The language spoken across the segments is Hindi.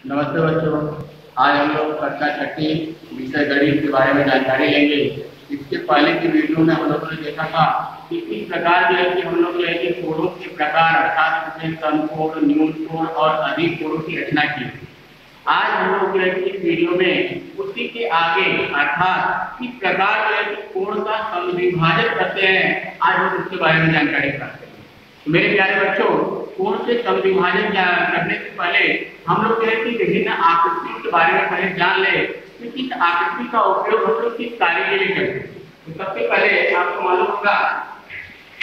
नमस्ते बच्चों। आज हम लोग कक्षा छठी विषय गणित के बारे में जानकारी लेंगे। इसके पहले की वीडियो में हम लोगों ने देखा था कि किस प्रकार जो है कि हम लोग जो है कि कोणों के प्रकार अर्थात सम कोण, न्यून कोण और अधिक कोणों की रचना की। आज हम लोग जो है कि इस वीडियो में उसी के आगे अर्थात किस प्रकार जो है कि कोण का समविभाजन करते हैं, आज हम उसके बारे में जानकारी प्राप्त करेंगे। मेरे प्यारे बच्चों, कोण से समविभाजन करने से पहले हम लोग जो है कि विभिन्न आकृतियों के बारे में पहले जान ले कि किस आकृति का उपयोग हम लोग किस कार्य के लिए करते हैं। तो सबसे पहले आपको मालूम होगा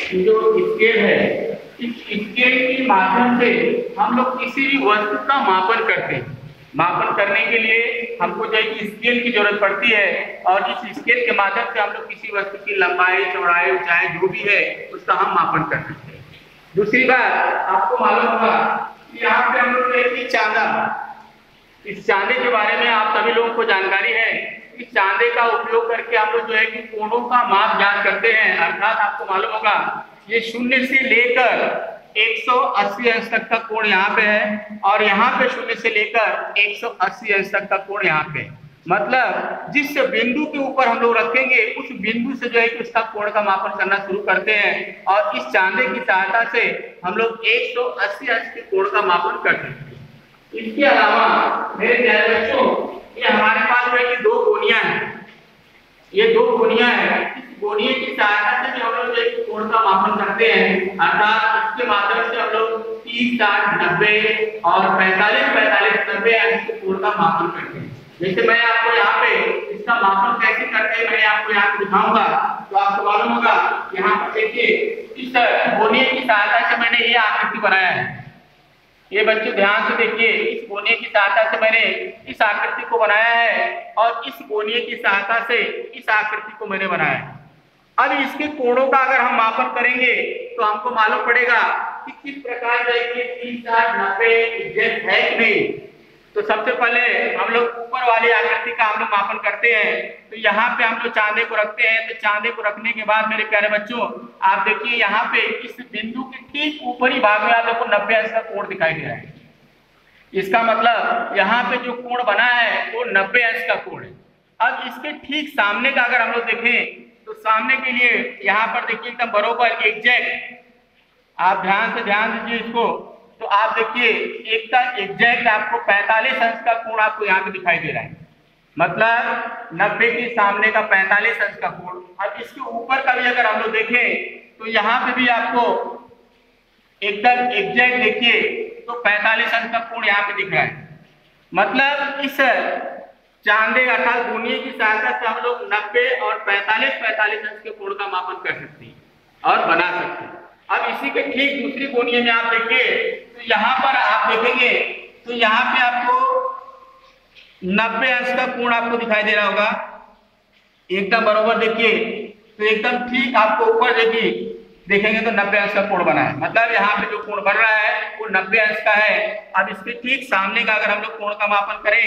कि जो स्केल है, इस स्केल के माध्यम से हम लोग किसी भी वस्तु का मापन करते हैं। मापन करने के लिए हमको जो है कि स्केल की जरूरत पड़ती है और इस स्केल के माध्यम से हम लोग किसी वस्तु की लंबाई, चौड़ाई, ऊंचाई जो भी है उसका हम मापन कर सकते हैं। दूसरी बात आपको मालूम होगा कि यहाँ पे हम लोग जो है कि चांदा, इस चांदे के बारे में आप सभी लोगों को जानकारी है। इस चांदे का उपयोग करके हम लोग जो है कि कोणों का माप ज्ञात करते हैं। अर्थात आपको मालूम होगा ये 0 से लेकर 180 अंश तक का कोण यहाँ पे है और यहाँ पे 0 से लेकर 180 अंश तक का कोण यहाँ पे है। मतलब जिस बिंदु के ऊपर हम लोग रखेंगे उस बिंदु से जो है कि उसका कोण का मापन करना शुरू करते हैं और इस चांदे की सहायता से हम लोग 180 अंश के कोण का मापन करते हैं। इसके अलावा मेरे प्यारे बच्चों, ये हमारे पास जो है कि 2 गोनियां हैं। ये 2 गोनियां हैं। इस गोनिये की सहायता से भी हम लोग जो है कि कोण का मापन करते हैं। अर्थात इसके माध्यम से हम लोग 30, 60, 90 और 45, 90 अंश के कोण का मापन करते हैं। जैसे मैं आपको यहाँ पे इसका मापन कैसे करते हैं मैं आपको यहाँ पे दिखाऊंगा, तो आपको मालूम होगा। यहाँ पर देखिए, इस गोनिये की सहायता से मैंने ये आकृति बनाया है। ये बच्चों ध्यान से देखिए, इस गोनिये की सहायता से मैंने इस आकृति को बनाया है और इस गोनिये की सहायता से इस आकृति को मैंने बनाया है। अब इसके कोणों का अगर हम मापन करेंगे तो हमको मालूम पड़ेगा कि किस प्रकार का 30, 60, 90 एग्जैक्ट है कि नहीं। तो सबसे पहले हम लोग ऊपर वाली आकृति का हम लोग मापन करते हैं। तो यहाँ पे हम लोग चांदे को रखते हैं। तो चांदे को रखने के बाद मेरे प्यारे बच्चों, आप देखिए यहाँ पे इस बिंदु के ठीक ऊपरी भाग में आप देखो 90 अंश का कोण दिखाई दे रहा है। इसका मतलब यहाँ पे जो कोण बना है वो 90 अंश का कोण है। अब इसके ठीक सामने का अगर हम लोग देखें तो सामने के लिए यहाँ पर देखिए एकदम बरोबर एग्जैक्ट, आप ध्यान दीजिए इसको। तो आप देखिए एकदम एग्जैक्ट आपको 45 अंश का कोण आपको यहाँ पे दिखाई दे रहा है। मतलब 90 के सामने का 45 अंश का कोण। अब इसके ऊपर का भी अगर हम लोग देखें तो यहाँ पे भी आपको एकदम एग्जैक्ट देखिए तो 45 अंश का कोण यहाँ पे दिख रहा है। मतलब इस चांदे अर्थात गोनिये की सहायता से हम लोग 90 और 45 अंश के कोण का मापन कर सकते हैं और बना सकते हैं। अब इसी के ठीक दूसरी गोनिये में आप देखिए तो यहाँ पर आप देखेंगे तो यहाँ पे आपको 90 अंश का कोण आपको दिखाई दे रहा होगा। एकदम बरोबर देखिए, तो एकदम ठीक आपको ऊपर देखिए देखेंगे तो 90 अंश का कोण बना है। मतलब यहाँ पे जो कोण बन रहा है वो 90 अंश का है। अब इसके ठीक सामने का अगर हम लोग कोण का मापन करें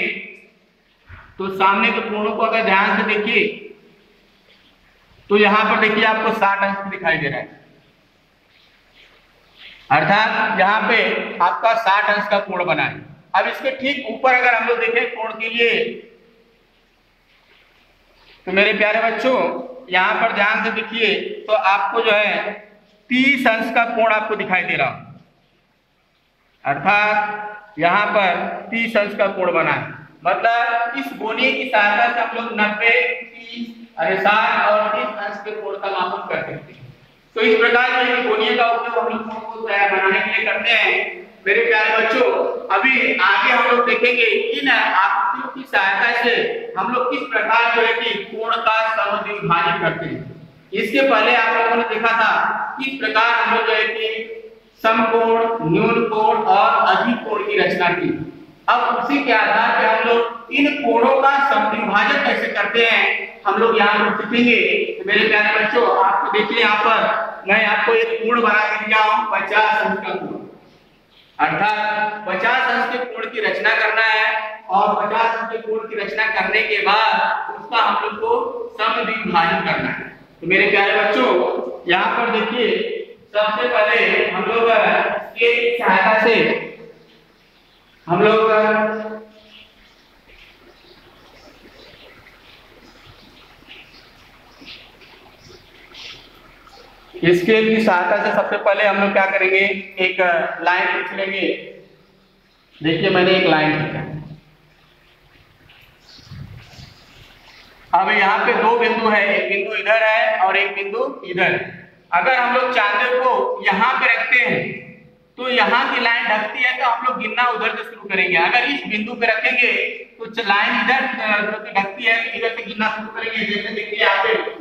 तो सामने के कोणों को अगर ध्यान से देखिए तो यहाँ पर देखिए आपको 60 अंश दिखाई दे रहा है। अर्थात यहाँ पे आपका 60 अंश का कोण बना है। अब इसके ठीक ऊपर अगर हम लोग देखें कोण के लिए तो मेरे प्यारे बच्चों यहाँ पर ध्यान से देखिए तो आपको जो है 30 अंश का कोण आपको दिखाई दे रहा। अर्थात यहाँ पर 30 अंश का कोण बना है। मतलब इस गोनिये की सहायता से हम लोग 90, 30, 60 और 30 अंश के कोण का मापन कर सकते हैं। तो इस प्रकार से गोनिये का उपयोग हम लोग कोण को बनाने के लिए करते हैं। मेरे प्यारे बच्चों, अभी आगे हम लोग देखेंगे इन आकृतियों की सहायता से हम लोग किस प्रकार जो है कि कोण का समविभाजन करते हैं। इसके पहले आप लोगों ने देखा था किस प्रकार हम लोग जो है कि समकोण, न्यून कोण और अधिक कोण की रचना की। अब उसी के आधार पर हम लोग इन कोणों का समविभाजन कैसे करते हैं हम लोग यहाँ पर सीखेंगे। तो मेरे प्यारे बच्चों, आपको देखिए यहाँ पर मैं आपको एक कोण बना के दिया हूँ 50 अंश का कोण। अर्थात 50 अंश के कोण की रचना करना है और 50 अंश के कोण की रचना करने के बाद उसका हम लोग को समविभाजन करना है। तो मेरे प्यारे बच्चों यहाँ पर देखिए सबसे पहले हम लोग स्केल की सहायता से हम लोग इसके भी सहायता से सबसे पहले हम लोग क्या करेंगे, एक लाइन खींच लेंगे। देखिए मैंने एक लाइन खींचा। अब यहाँ पे दो बिंदु है, एक बिंदु इधर है और एक बिंदु इधर। अगर हम लोग चांदे को यहाँ पे रखते हैं तो यहाँ की लाइन ढकती है, तो हम लोग गिनना उधर से शुरू करेंगे। अगर इस बिंदु पे रखेंगे तो लाइन इधर ढकती है, तो इधर से गिनना शुरू करेंगे। जैसे देखिए यहाँ पे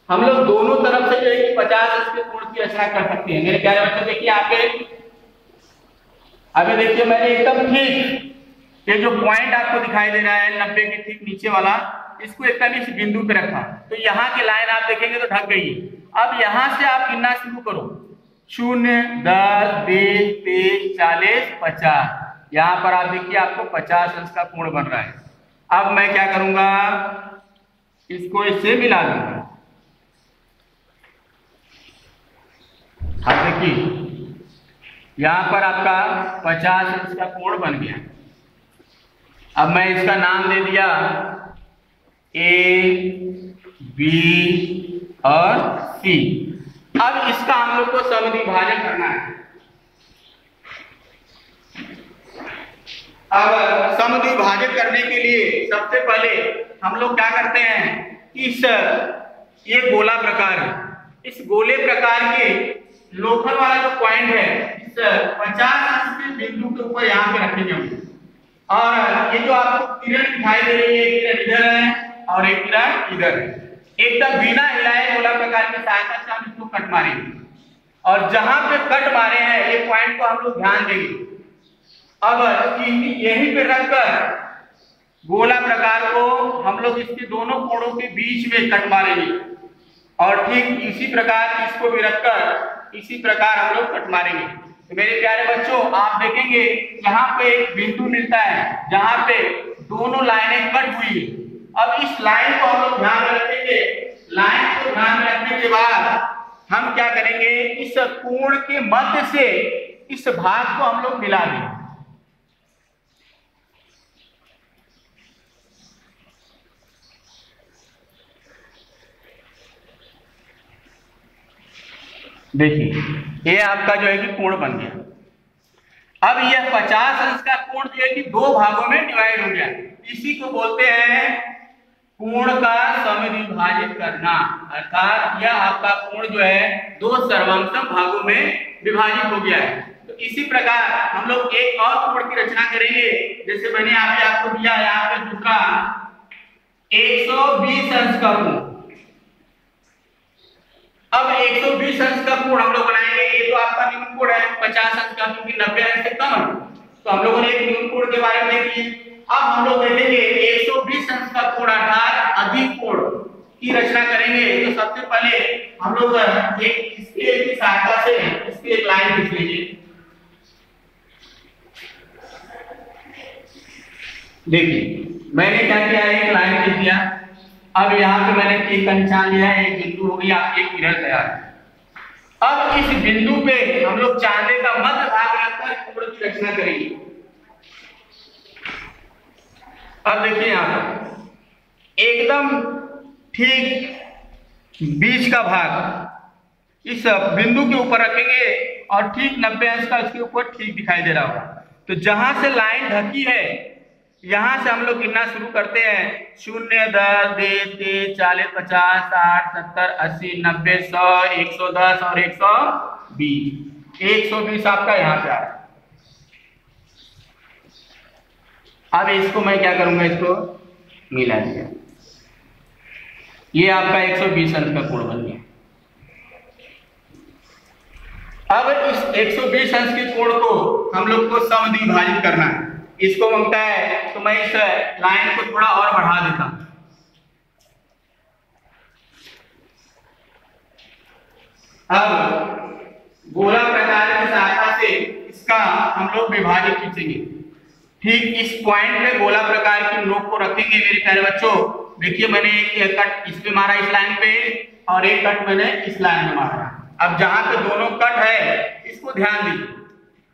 हम लोग दोनों तरफ से जो है 50 अंश के कोण की रचना कर सकते हैं। मेरे प्यारे बच्चों देखिए आपके, अभी देखिए मैंने एकदम ठीक ये जो पॉइंट आपको दिखाई दे रहा है 90 के ठीक नीचे वाला, इसको एकदम इस बिंदु पे रखा, तो यहाँ की लाइन आप देखेंगे तो ढक गई। अब यहाँ से आप गिनना शुरू करो, 0, 10, 20, 30, 40, 50। यहाँ पर आप देखिए आपको 50 अंश का कोण बन रहा है। अब मैं क्या करूंगा, इसको इससे मिला दूंगा। अब देखिए यहाँ पर आपका 50 अंश का कोण बन गया। अब मैं इसका नाम दे दिया A, B और C। अब इसका हम लोग को समद्विभाजन करना है। अब समद्विभाजन करने के लिए सबसे पहले हम लोग क्या करते हैं, इस ये गोला प्रकार है, इस गोले प्रकार के लोकल वाला जो पॉइंट है इस 50 अंश के बिंदु के ऊपर यहाँ पे रखेंगे हम। और ये जो आपको किरण दिखाई दे रही है, किरण इधर है और एक किरण इधर है। एकदम बिना हिलाए गोला प्रकार की सहायता से हम इसको कट मारेंगे, और जहां पे कट मारे हैं ये पॉइंट को हम लोग ध्यान देंगे। अब यहीं पे रखकर गोला प्रकार को हम लोग इसके दोनों कोणों के बीच में कट मारेंगे, और ठीक इसी प्रकार इसको भी रखकर इसी प्रकार हम लोग कट मारेंगे। तो मेरे प्यारे बच्चों आप देखेंगे यहाँ पे एक बिंदु मिलता है जहां पे दोनों लाइनें कट हुई है। अब इस लाइन को हम लोग ध्यान में रखेंगे। लाइन को ध्यान में रखने के बाद हम क्या करेंगे, इस कोण के मध्य से इस भाग को हम लोग मिला देंगे। देखिए ये आपका जो है कि कोण बन गया। अब यह 50 अंश का कोण जो है कि दो भागों में डिवाइड हो गया। इसी को बोलते हैं कोण का समद्विभाजित करना, अर्थात यह आपका कोण जो है दो सर्वांगसम भागों में विभाजित हो गया है। तो इसी प्रकार हम लोग एक और कोण की रचना करेंगे। जैसे मैंने आपको दिया यहाँ पे दूसरा 120 अंश का कोण। अब 120 अंश का कोण हम लोग बनाएंगे। ये तो आपका न्यून कोण है 50 अंश का, क्योंकि 90 अंश से कम है, तो हम लोगों ने एक न्यून कोण के बारे में देखी। अब हम लोग देखेंगे 120 अंश का कोण अर्थात अधिक कोण की रचना करेंगे। तो सबसे पहले हम लोग एक स्केल की सहायता से इसकी एक लाइन खींच लीजिए। देखिए मैंने क्या किया, एक लाइन खींच दिया। अब यहाँ पे मैंने एक निशान लिया है, एक बिंदु हो गई, आपकी एक किरण तैयार है। अब इस बिंदु पे हम लोग चांदे का मध्य भाग रखकर कोण की रचना करेंगे। अब देखिए यहाँ पर एकदम ठीक बीच का भाग इस बिंदु के ऊपर रखेंगे और ठीक 90 अंश का उसके ऊपर ठीक दिखाई दे रहा होगा। तो जहां से लाइन ढकी है यहां से हम लोग गिनना शुरू करते हैं। 0, 10, 20, 30, 40, 50, 60, 70, 80, 90, 100, 110 और 120। 120 आपका यहाँ पे आ रहा है। अब इसको मैं क्या करूंगा, इसको मिला दिया, ये आपका 120 अंश का कोण बन गया। अब इस 120 अंश के कोण को हम लोग को समद्विभाजित करना है। इसको मांगता है तो मैं इस लाइन को थोड़ा और बढ़ा देता हूं। अब गोला प्रकार की सहायता से इसका हम लोग विभाजित खींचेंगे। ठीक इस पॉइंट पे गोला प्रकार की नोक को रखेंगे। मेरे प्यारे बच्चों देखिए मैंने एक कट इस पे मारा इस लाइन पे, और एक कट मैंने इस लाइन में मारा। अब जहां पे दोनों कट है इसको ध्यान दीजिए।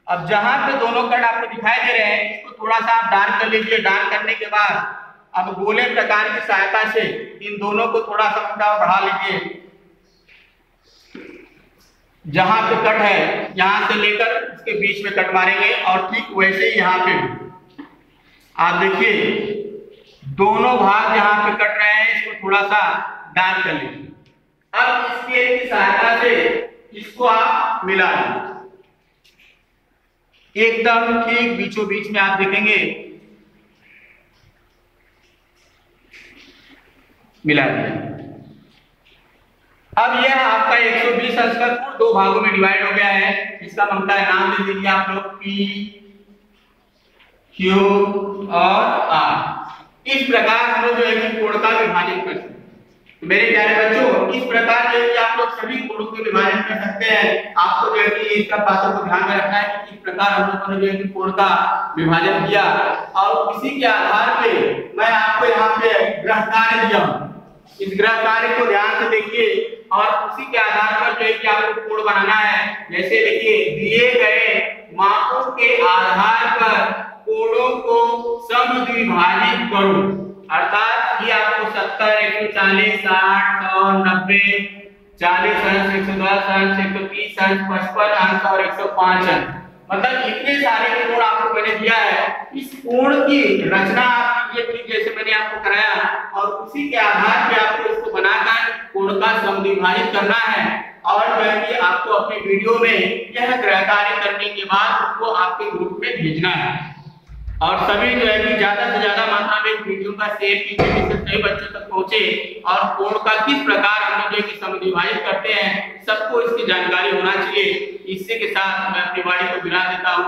अब जहां पे दोनों कट आपको दिखाई दे रहे हैं इसको थोड़ा सा आप डार्क कर लीजिए। डार्क करने के बाद अब गोले प्रकार की सहायता से इन दोनों को थोड़ा सा मोटा बढ़ा लीजिए। जहां पे कट है यहां से लेकर इसके बीच में कट मारेंगे और ठीक वैसे ही यहां पे आप देखिए दोनों भाग जहां पे कट रहे हैं इसको थोड़ा सा डार्क कर लीजिए। अब स्केल की सहायता से इसको आप मिला लीजिए, एकदम ठीक बीचों बीच में आप देखेंगे मिला दिया। अब यह आपका 120 अंश का कोण दो भागों में डिवाइड हो गया है। इसका बनता है, नाम दे दीजिए आप लोग P, Q और R। इस प्रकार हम लोग जो है कि कोण का विभाजन कर सकते हैं। तो मेरे प्यारे बच्चों, इस प्रकार जो है कि आप लोग सभी कोणों के विभाजन कर सकते हैं। आपको जो है कि इन सब बातों को ध्यान में रखना है कि इस प्रकार हम लोगों ने जो है कि कोण का विभाजन किया और इसी के आधार पे मैं आपको यहाँ पे ग्रह कार्य दिया हूँ। इस ग्रह कार्य को ध्यान से देखिए और उसी के आधार पर जो है कि आपको कोण बनाना है। जैसे देखिए, दिए गए मापों के आधार पर कोणों को समद्विभाजित करो, अर्थात ये आपको 70, 140, 60, 100, 90, 40 अंश, 110 अंश, 130 अंश, 55 अंश और 105 अंश, मतलब इतने सारे कोण आपको मैंने दिया है। इस कोण की रचना आप ये ठीक जैसे मैंने आपको कराया और उसी के आधार पे आपको इसको बनाकर कोण का समद्विभाजित करना है और जो है कि आपको अपने वीडियो में यह ग्रह कार्य करने के बाद उसको आपके ग्रुप में भेजना है। और सभी जो है कि ज्यादा से ज्यादा मात्रा में वीडियो का शेयर कीजिए जिससे कई बच्चों तक पहुंचे और कोण का किस प्रकार हम लोग जो है कि समद्विभाजित करते हैं सबको इसकी जानकारी होना चाहिए। इसी के साथ मैं अपनी वाणी को विराम देता हूँ।